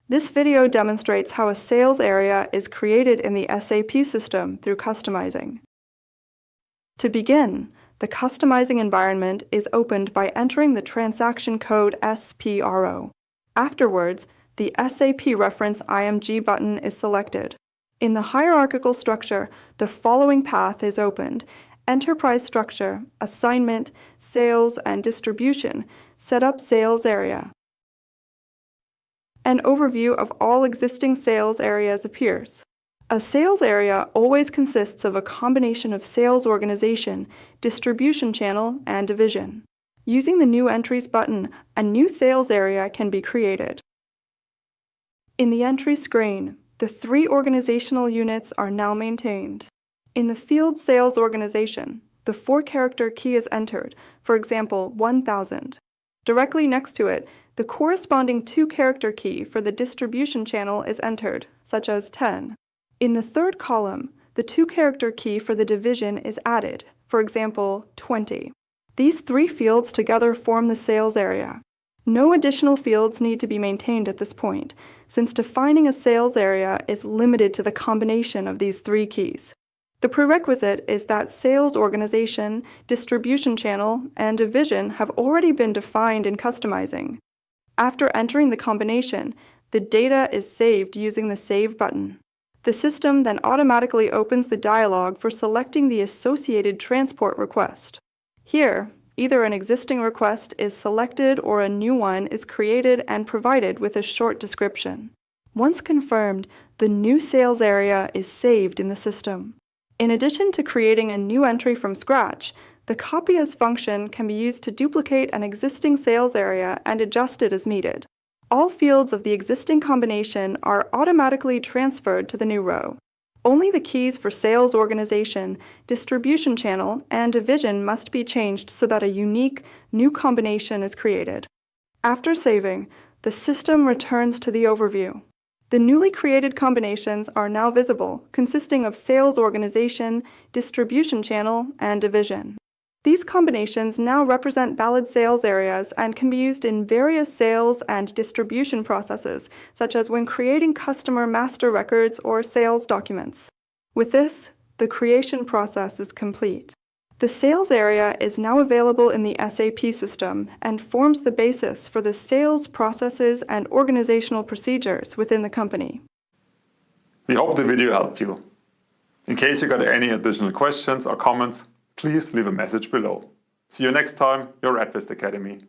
This video demonstrates how a sales area is created in the SAP system through customizing. To begin, the customizing environment is opened by entering the transaction code SPRO. Afterwards, the SAP reference IMG button is selected. In the hierarchical structure, the following path is opened: Enterprise Structure, Assignment, Sales, and Distribution, Set up Sales Area. An overview of all existing sales areas appears. A sales area always consists of a combination of sales organization, distribution channel, and division. Using the New Entries button, a new sales area can be created. In the entry screen, the 3 organizational units are now maintained. In the field sales organization, the 4-character key is entered, for example, 1000. Directly next to it, the corresponding 2-character key for the distribution channel is entered, such as 10. In the 3rd column, the 2-character key for the division is added, for example, 20. These 3 fields together form the sales area. No additional fields need to be maintained at this point, since defining a sales area is limited to the combination of these 3 keys. The prerequisite is that sales organization, distribution channel, and division have already been defined in customizing. After entering the combination, the data is saved using the Save button. The system then automatically opens the dialog for selecting the associated transport request. Here, either an existing request is selected or a new one is created and provided with a short description. Once confirmed, the new sales area is saved in the system. In addition to creating a new entry from scratch, the Copy As function can be used to duplicate an existing sales area and adjust it as needed. All fields of the existing combination are automatically transferred to the new row. Only the keys for sales organization, distribution channel, and division must be changed so that a unique, new combination is created. After saving, the system returns to the overview. The newly created combinations are now visible, consisting of sales organization, distribution channel, and division. These combinations now represent valid sales areas and can be used in various sales and distribution processes, such as when creating customer master records or sales documents. With this, the creation process is complete. The sales area is now available in the SAP system and forms the basis for the sales processes and organizational procedures within the company. We hope the video helped you. In case you got any additional questions or comments, please leave a message below. See you next time, your advist-Academy.